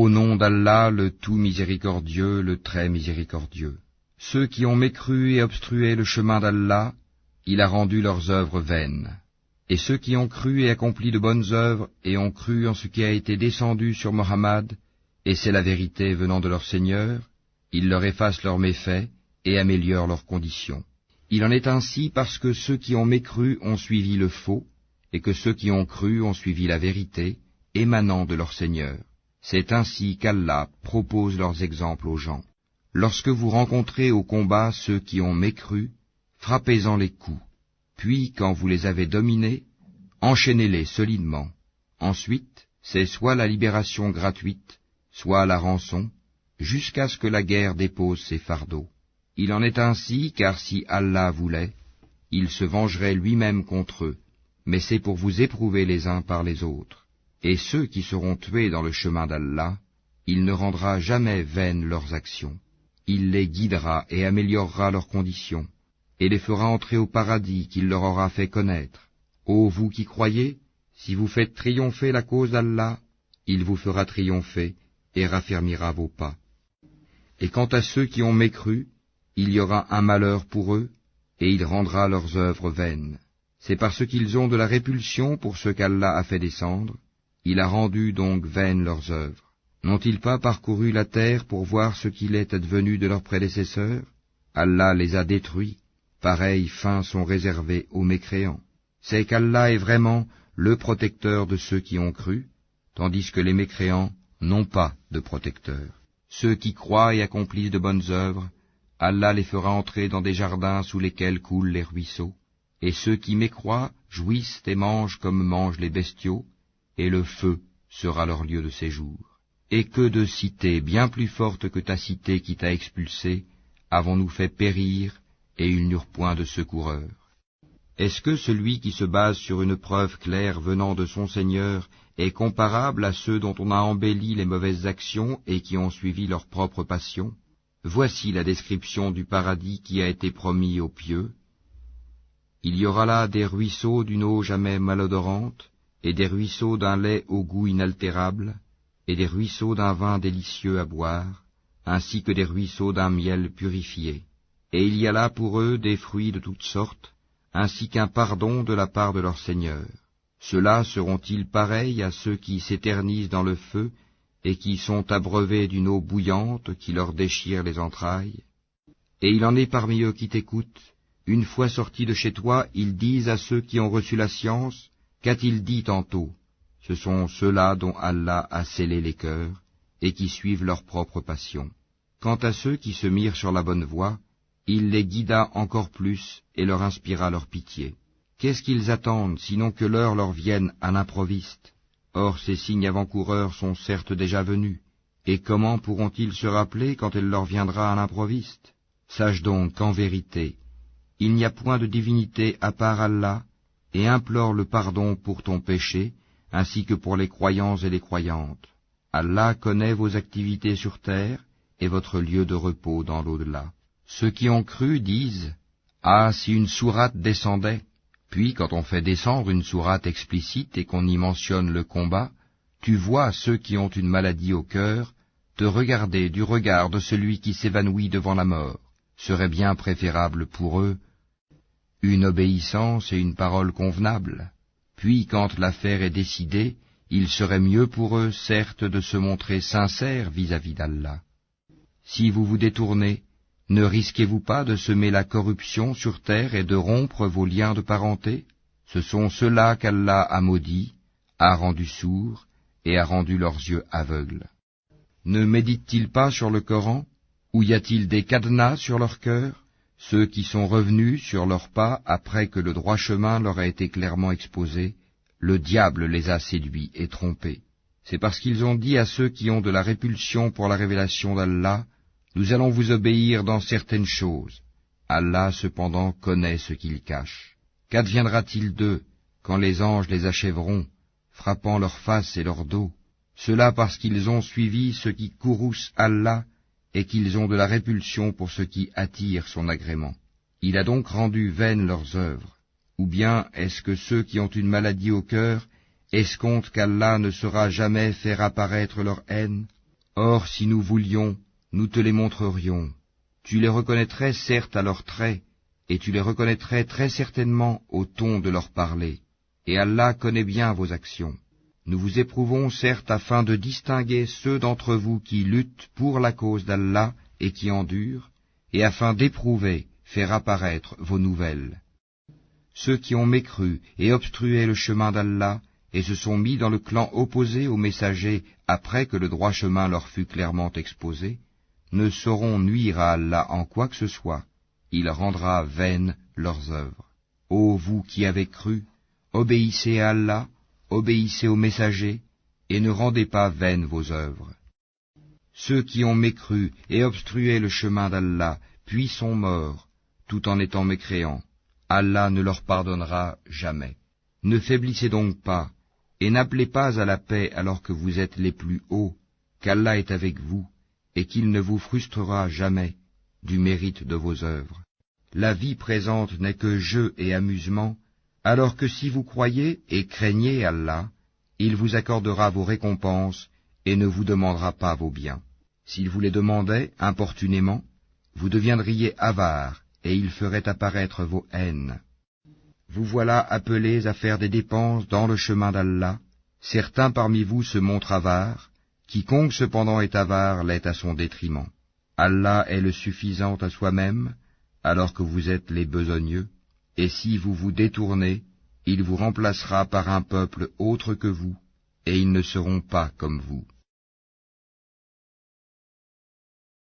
Au nom d'Allah, le tout miséricordieux, le très miséricordieux. Ceux qui ont mécru et obstrué le chemin d'Allah, il a rendu leurs œuvres vaines. Et ceux qui ont cru et accompli de bonnes œuvres, et ont cru en ce qui a été descendu sur Mohammed, et c'est la vérité venant de leur Seigneur, il leur efface leurs méfaits et améliore leurs conditions. Il en est ainsi parce que ceux qui ont mécru ont suivi le faux, et que ceux qui ont cru ont suivi la vérité, émanant de leur Seigneur. C'est ainsi qu'Allah propose leurs exemples aux gens. Lorsque vous rencontrez au combat ceux qui ont mécru, frappez-en les coups, puis quand vous les avez dominés, enchaînez-les solidement. Ensuite, c'est soit la libération gratuite, soit la rançon, jusqu'à ce que la guerre dépose ses fardeaux. Il en est ainsi, car si Allah voulait, il se vengerait lui-même contre eux, mais c'est pour vous éprouver les uns par les autres. Et ceux qui seront tués dans le chemin d'Allah, il ne rendra jamais vaines leurs actions. Il les guidera et améliorera leurs conditions, et les fera entrer au paradis qu'il leur aura fait connaître. Ô vous qui croyez, si vous faites triompher la cause d'Allah, il vous fera triompher et raffermira vos pas. Et quant à ceux qui ont mécru, il y aura un malheur pour eux, et il rendra leurs œuvres vaines. C'est parce qu'ils ont de la répulsion pour ce qu'Allah a fait descendre, il a rendu donc vaines leurs œuvres. N'ont-ils pas parcouru la terre pour voir ce qu'il est advenu de leurs prédécesseurs? Allah les a détruits, pareilles fins sont réservées aux mécréants. C'est qu'Allah est vraiment le protecteur de ceux qui ont cru, tandis que les mécréants n'ont pas de protecteur. Ceux qui croient et accomplissent de bonnes œuvres, Allah les fera entrer dans des jardins sous lesquels coulent les ruisseaux, et ceux qui mécroient jouissent et mangent comme mangent les bestiaux, et le feu sera leur lieu de séjour. Et que de cités bien plus fortes que ta cité qui t'a expulsé, avons-nous fait périr, et ils n'eurent point de secoureurs. Est-ce que celui qui se base sur une preuve claire venant de son Seigneur est comparable à ceux dont on a embelli les mauvaises actions et qui ont suivi leur propre passion? Voici la description du paradis qui a été promis aux pieux. Il y aura là des ruisseaux d'une eau jamais malodorante, et des ruisseaux d'un lait au goût inaltérable, et des ruisseaux d'un vin délicieux à boire, ainsi que des ruisseaux d'un miel purifié. Et il y a là pour eux des fruits de toutes sortes, ainsi qu'un pardon de la part de leur Seigneur. Ceux-là seront-ils pareils à ceux qui s'éternisent dans le feu, et qui sont abreuvés d'une eau bouillante qui leur déchire les entrailles? Et il en est parmi eux qui t'écoutent, une fois sortis de chez toi, ils disent à ceux qui ont reçu la science, qu'a-t-il dit tantôt? Ce sont ceux-là dont Allah a scellé les cœurs, et qui suivent leur propre passion. Quant à ceux qui se mirent sur la bonne voie, il les guida encore plus et leur inspira leur pitié. Qu'est-ce qu'ils attendent, sinon que l'heure leur vienne à l'improviste? Or ces signes avant-coureurs sont certes déjà venus, et comment pourront-ils se rappeler quand elle leur viendra à l'improviste? Sache donc qu'en vérité, il n'y a point de divinité à part Allah, et implore le pardon pour ton péché, ainsi que pour les croyants et les croyantes. Allah connaît vos activités sur terre, et votre lieu de repos dans l'au-delà. Ceux qui ont cru disent, « Ah, si une sourate descendait !» Puis, quand on fait descendre une sourate explicite et qu'on y mentionne le combat, tu vois ceux qui ont une maladie au cœur te regarder du regard de celui qui s'évanouit devant la mort. Serait bien préférable pour eux une obéissance et une parole convenable. Puis, quand l'affaire est décidée, il serait mieux pour eux, certes, de se montrer sincères vis-à-vis d'Allah. Si vous vous détournez, ne risquez-vous pas de semer la corruption sur terre et de rompre vos liens de parenté? Ce sont ceux-là qu'Allah a maudits, a rendus sourds et a rendu leurs yeux aveugles. Ne méditent-ils pas sur le Coran? Ou y a-t-il des cadenas sur leur cœur? Ceux qui sont revenus sur leurs pas après que le droit chemin leur a été clairement exposé, le diable les a séduits et trompés. C'est parce qu'ils ont dit à ceux qui ont de la répulsion pour la révélation d'Allah, « Nous allons vous obéir dans certaines choses. » Allah cependant connaît ce qu'ils cachent. Qu'adviendra-t-il d'eux quand les anges les achèveront, frappant leur face et leur dos? Cela parce qu'ils ont suivi ce qui courrouce Allah, et qu'ils ont de la répulsion pour ce qui attire son agrément. Il a donc rendu vaines leurs œuvres. Ou bien est-ce que ceux qui ont une maladie au cœur escomptent qu'Allah ne saura jamais faire apparaître leur haine? Or, si nous voulions, nous te les montrerions. Tu les reconnaîtrais certes à leurs traits, et tu les reconnaîtrais très certainement au ton de leur parler. Et Allah connaît bien vos actions. Nous vous éprouvons certes afin de distinguer ceux d'entre vous qui luttent pour la cause d'Allah et qui endurent, et afin d'éprouver, faire apparaître vos nouvelles. Ceux qui ont mécru et obstrué le chemin d'Allah, et se sont mis dans le clan opposé aux messagers après que le droit chemin leur fut clairement exposé, ne sauront nuire à Allah en quoi que ce soit. Il rendra vaines leurs œuvres. Ô vous qui avez cru, obéissez à Allah, obéissez aux messagers, et ne rendez pas vaines vos œuvres. Ceux qui ont mécru et obstrué le chemin d'Allah, puis sont morts, tout en étant mécréants, Allah ne leur pardonnera jamais. Ne faiblissez donc pas, et n'appelez pas à la paix alors que vous êtes les plus hauts, qu'Allah est avec vous, et qu'il ne vous frustrera jamais du mérite de vos œuvres. La vie présente n'est que jeu et amusement, alors que si vous croyez et craignez Allah, il vous accordera vos récompenses et ne vous demandera pas vos biens. S'il vous les demandait importunément, vous deviendriez avares et il ferait apparaître vos haines. Vous voilà appelés à faire des dépenses dans le chemin d'Allah. Certains parmi vous se montrent avares, quiconque cependant est avare l'est à son détriment. Allah est le suffisant à soi-même, alors que vous êtes les besogneux, et si vous vous détournez, il vous remplacera par un peuple autre que vous, et ils ne seront pas comme vous.